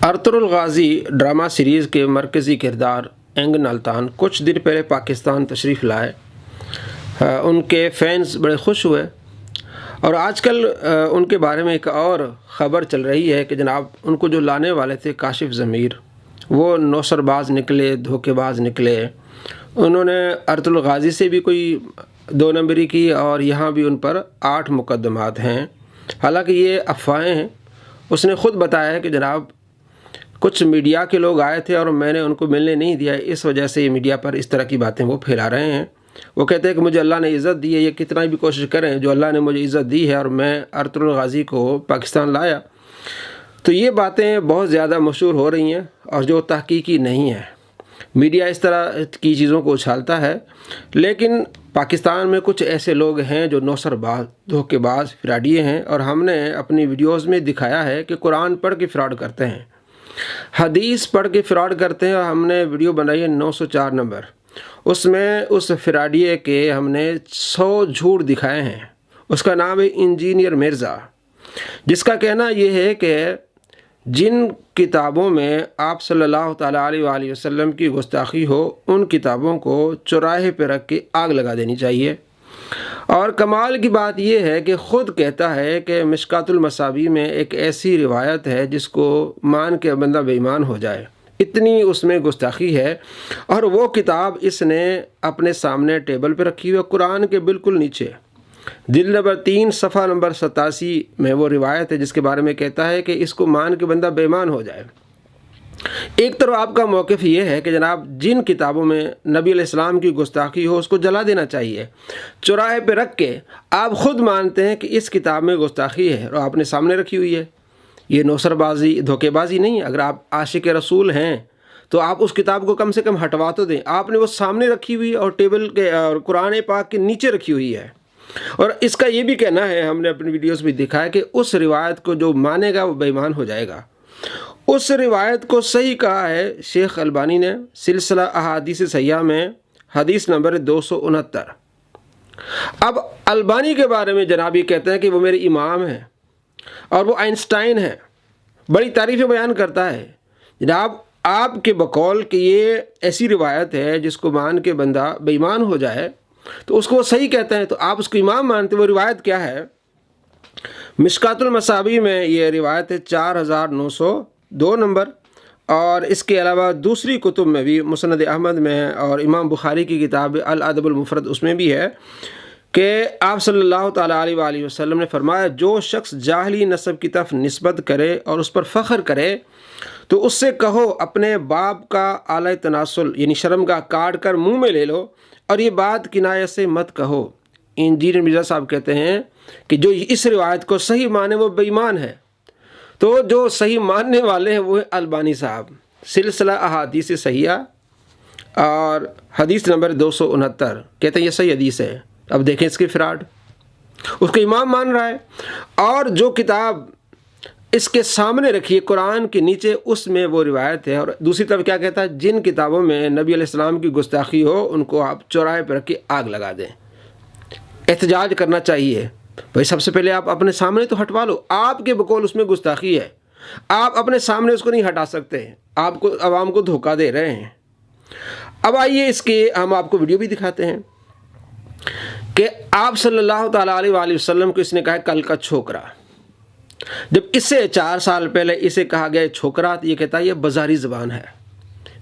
Ertugrul गाजी drama series के मरकज़ी किरदार एंग नाल्तान कुछ दिन पहले पाकिस्तान तशरीफ़ लाए। उनके फैंस बड़े खुश हुए और आजकल उनके बारे में एक और ख़बर चल रही है कि जनाब उनको जो लाने वाले थे काशिफ़ ज़मीर वो नौसरबाज निकले, धोखेबाज निकले। उन्होंने अर्तुगरुल गाजी से भी कोई 2 नंबरी की और यहाँ भी उन पर 8 मुकदमात हैं। हालांकि ये अफवाहें हैं। उसने ख़ुद बताया है कि जनाब कुछ मीडिया के लोग आए थे और मैंने उनको मिलने नहीं दिया, इस वजह से ये मीडिया पर इस तरह की बातें वो फैला रहे हैं। वो कहते हैं कि मुझे अल्लाह ने इज़्ज़त दी है, ये कितना भी कोशिश करें, जो अल्लाह ने मुझे इज़्ज़त दी है और मैं अर्तुगरुल गाजी को पाकिस्तान लाया। तो ये बातें बहुत ज़्यादा मशहूर हो रही हैं और जो तहकीकी नहीं है। मीडिया इस तरह की चीज़ों को उछालता है, लेकिन पाकिस्तान में कुछ ऐसे लोग हैं जो नौसरबाज, धोखेबाज, फ्रॉडिये हैं और हमने अपनी वीडियोज़ में दिखाया है कि कुरान पढ़ के फ़्रॉड करते हैं, हदीस पढ़ के फ़्रॉड करते हैं। और हमने वीडियो बनाई है 904 नंबर, उसमें उस फ्रॉडिये के हमने 100 झूठ दिखाए हैं। उसका नाम है इंजीनियर मिर्ज़ा, जिसका कहना ये है कि जिन किताबों में आप सल्लल्लाहु ताला अलैहि वसल्लम की गुस्ताखी हो, उन किताबों को चौराहे पर रख के आग लगा देनी चाहिए। और कमाल की बात यह है कि ख़ुद कहता है कि मिशकातुल मसाबी में एक ऐसी रिवायत है जिसको मान के बंदा बेईमान हो जाए, इतनी उसमें गुस्ताखी है। और वो किताब इसने अपने सामने टेबल पर रखी हुई है, कुरान के बिल्कुल नीचे जिल्द नंबर 3 सफ़ा नंबर 87 में वो रिवायत है जिसके बारे में कहता है कि इसको मान के बंदा बेईमान हो जाए। एक तरफ आपका मौक़िफ़ ये है कि जनाब जिन किताबों में नबी अलैहिस्सलाम की गुस्ताखी हो उसको जला देना चाहिए, चौराहे पे रख के। आप ख़ुद मानते हैं कि इस किताब में गुस्ताखी है और आपने सामने रखी हुई है। ये नौसरबाजी, धोखेबाजी नहीं। अगर आप आशिक रसूल हैं तो आप उस किताब को कम से कम हटवा तो दें। आपने वो सामने रखी हुई और टेबल के और कुरान पाक के नीचे रखी हुई है। और इसका ये भी कहना है, हमने अपनी वीडियोस में दिखाया कि उस रिवायत को जो मानेगा वो बेईमान हो जाएगा। उस रिवायत को सही कहा है शेख अलबानी ने सिलसिला अहादीस सहिहा में हदीस नंबर 269। अब अलबानी के बारे में जनाब ये कहते हैं कि वो मेरे इमाम हैं और वो आइंस्टाइन हैं, बड़ी तारीफ़ें बयान करता है। जनाब आपके बकौल कि ये ऐसी रिवायत है जिसको मान के बंदा बेईमान हो जाए तो उसको वो सही कहते हैं, तो आप उसको इमाम मानते। वो रिवायत क्या है? मिशकातुल मसाबी में ये रिवायत है 4902 नंबर। और इसके अलावा दूसरी कुतुब में भी मुसनद अहमद में और इमाम बुखारी की किताब अल अदबुल मुफरद उसमें भी है कि आप सल्लल्लाहु ताला अलैहि वसल्लम ने फरमाया, जो शख्स जाहली नस्ब की तरफ निस्बत करे और उस पर फ़ख्र करे तो उससे कहो अपने बाप का आला तनासुल यानी शर्मगाह काट कर मुँह में ले लो और ये बात किनाया से मत कहो। इंजीनियर मिर्ज़ा साहब कहते हैं कि जो इस रिवायत को सही माने वो बेईमान है। तो जो सही मानने वाले हैं वो है अलबानी साहब, सिलसिला अहादीस सहिहा और हदीस नंबर 269 कहते हैं ये सही हदीस है। अब देखें इसके फ्रॉड, उसको इमाम मान रहा है। और जो किताब इसके सामने रखी है कुरान के नीचे, उसमें वो रिवायत है। और दूसरी तरफ क्या कहता है? जिन किताबों में नबी अलैहिस्सलाम की गुस्ताखी हो उनको आप चौराहे पर रख के आग लगा दें। एहतजाज करना चाहिए भाई, सबसे पहले आप अपने सामने तो हटवा लो। आपके बकौल उसमें गुस्ताखी है, आप अपने सामने उसको नहीं हटा सकते, आपको आवाम को धोखा दे रहे हैं। अब आइए इसके हम आपको वीडियो भी दिखाते हैं कि आप सल्लल्लाहु ताला अलैहि वसल्लम को इसने कहा कल का छोकरा। जब इससे 4 साल पहले इसे कहा गया छोकरा, तो ये कहता है ये बाजारी ज़बान है।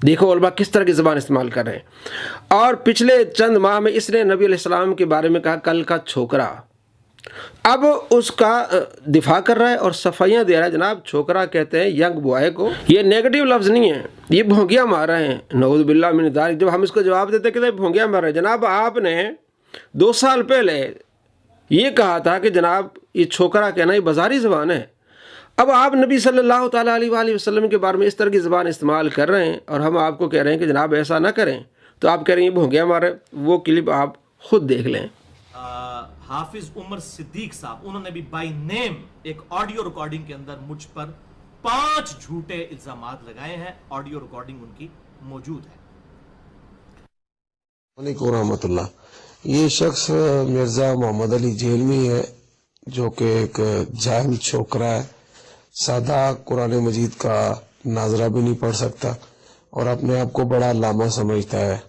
देखो उलमा किस तरह की ज़बान इस्तेमाल कर रहे हैं। और पिछले चंद माह में इसने नबी अलैहिस्सलाम के बारे में कहा कल का छोकरा। अब उसका दिफा कर रहा है और सफाइयाँ दे रहा है। जनाब छोकरा कहते हैं यंग बॉय को, ये नेगेटिव लफ्ज़ नहीं है, ये भोंगिया मार रहे हैं। नऊज़ बिल्लाह मिन ज़ालिक। जब हम इसको जवाब देते कहते हैं भोंगिया मार रहे हैं। जनाब आपने 2 साल पहले ये कहा था कि जनाब ये छोकरा कहना ये बाजारी ज़बान है। अब आप नबी सल्लल्लाहु ताला अलैहि वसल्लम के बारे में इस तरह की ज़बान इस्तेमाल कर रहे हैं और हम आपको कह रहे हैं कि जनाब ऐसा ना करें, तो आप कह रहे हैं ये भोंगिया मारे। वो क्लिप आप खुद देख लें। हाफिज उमर सिद्दीक साहब, उन्होंने भी बाय नेम एक ऑडियो रिकॉर्डिंग के अंदर मुझ पर 5 झूठे इल्जामात लगाए हैं। ऑडियो रिकॉर्डिंग उनकी मौजूद है। वालेकुम रहमतुल्लाह। ये शख्स मिर्ज़ा मोहम्मद अली जेलमी है, जो कि एक जाहिल छोकरा है, सादा कुरान मजीद का नाजरा भी नहीं पढ़ सकता और अपने आप को बड़ा लामा समझता है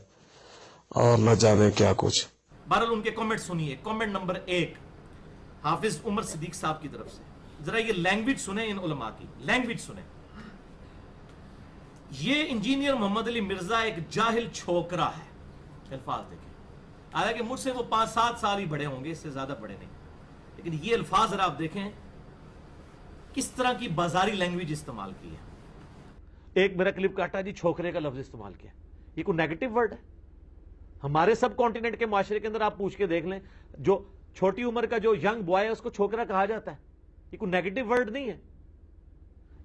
और न जाने क्या कुछ। बहरहाल उनके कमेंट सुनिए। कमेंट नंबर 1 हाफिज उमर सिद्दीक साहब की तरफ से, जरा ये लैंग्वेज सुने, इन उलमा की लैंग्वेज सुने। ये इंजीनियर मोहम्मद अली मिर्जा एक जाहिल छोकरा है, अल्फाज देखें। हालांकि मुझसे वो 5-7 साल ही बड़े होंगे, इससे ज्यादा बड़े नहीं, लेकिन ये अल्फाज जरा आप देखें किस तरह की बाजारी लैंग्वेज इस्तेमाल की है। एक मेरा क्लिप काटा जी, छोकरे का लफ्ज इस्तेमाल किया, ये कोई नेगेटिव वर्ड है? हमारे सब कॉन्टिनेंट के माशरे के अंदर आप पूछ के देख लें, जो छोटी उम्र का जो यंग बॉय है उसको छोकरा कहा जाता है, ये कोई नेगेटिव वर्ड नहीं है।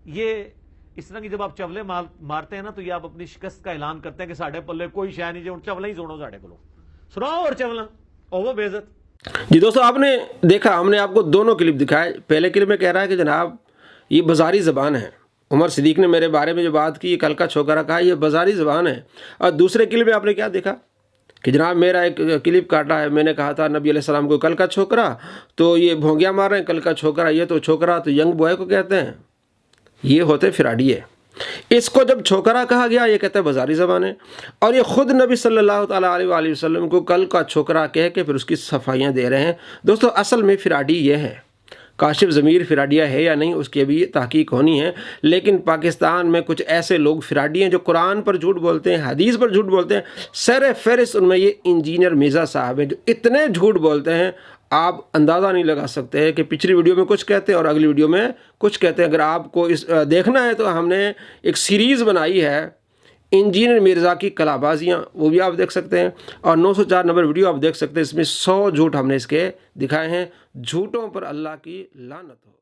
ये इस तरह की जब आप चवले मारते हैं ना, तो ये आप अपनी शिकस्त का ऐलान करते हैं कि साढ़े पल्ले कोई शय नहीं, जो चवला ही सुनो साढ़े को सुनाओ और चवला ओवो बेइज्जत। जी दोस्तों, आपने देखा, हमने आपको दोनों क्लिप दिखाए। पहले क्लिप में कह रहा है कि जनाब ये बाजारी ज़बान है। उमर सिद्दीक ने मेरे बारे में जो बात की, ये कल का छोकरा कहा, ये बाजारी ज़बान है। और दूसरे क्लिप में आपने क्या देखा कि जनाब मेरा एक क्लिप काटा है, मैंने कहा था नबी अलैहिस्सलाम को कल का छोकरा, तो ये भोंगिया मार रहे हैं, कल का छोकरा, ये तो छोकरा तो यंग बॉय को कहते हैं, ये होते फिराडिये। इसको जब छोकरा कहा गया, ये कहते हैं बाजारी ज़बान है। और ये ख़ुद नबी सल्लल्लाहु अलैहि वसल्लम को कल का छोकरा कह के फिर उसकी सफाइयाँ दे रहे हैं। दोस्तों असल में फिराडी ये है, काशिफ ज़मीर फिराडिया है या नहीं उसकी अभी तहकीक होनी है, लेकिन पाकिस्तान में कुछ ऐसे लोग फिराडी हैं जो कुरान पर झूठ बोलते हैं, हदीस पर झूठ बोलते हैं। सर फहरिस्त उनमें ये इंजीनियर मिर्ज़ा साहब हैं जो इतने झूठ बोलते हैं, आप अंदाज़ा नहीं लगा सकते हैं कि पिछली वीडियो में कुछ कहते हैं और अगली वीडियो में कुछ कहते हैं। अगर आपको इस देखना है तो हमने एक सीरीज़ बनाई है इंजीनियर मिर्ज़ा की कलाबाजियाँ, वो भी आप देख सकते हैं, और 904 नंबर वीडियो आप देख सकते हैं। इसमें 100 झूठ हमने इसके दिखाए हैं। झूठों पर अल्लाह की लानत हो।